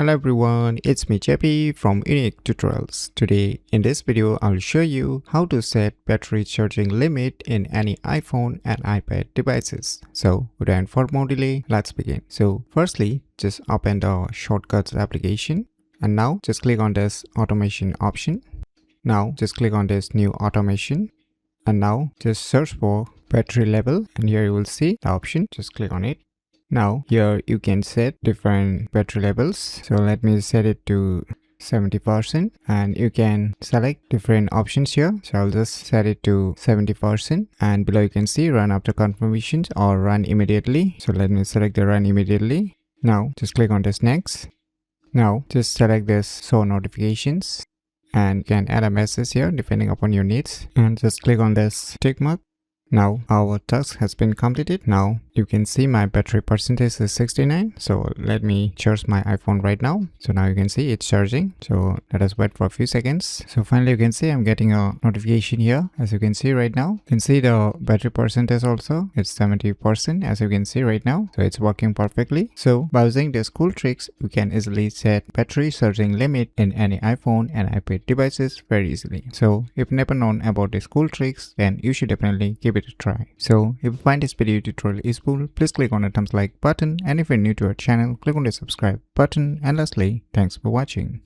Hello everyone, it's me JP from UniqueTutorials. Today in this video I'll show you how to set battery charging limit in any iPhone and iPad devices. So without further more delay, let's begin. So firstly, just open the shortcuts application and now just click on this automation option. Now just click on this new automation and now just search for battery level and here you will see the option. Just click on it. Now here you can set different battery levels. So let me set it to 70% and you can select different options here. So I'll just set it to 70% and below you can see run after confirmations or run immediately. So let me select the run immediately. Now just click on this next. Now just select this show notifications and you can add a message here depending upon your needs and just click on this tick mark. Now our task has been completed. Now you can see my battery percentage is 69. So let me charge my iPhone right now. So now you can see it's charging. So let us wait for a few seconds. So finally you can see I'm getting a notification here. As you can see right now, you can see the battery percentage also. It's 70% as you can see right now. So it's working perfectly. So by using these cool tricks, we can easily set battery charging limit in any iPhone and iPad devices very easily. So if you've never known about these cool tricks, then you should definitely give it a try. So if you find this video tutorial useful, please click on the thumbs like button, and if you're new to our channel, click on the subscribe button, and lastly, thanks for watching.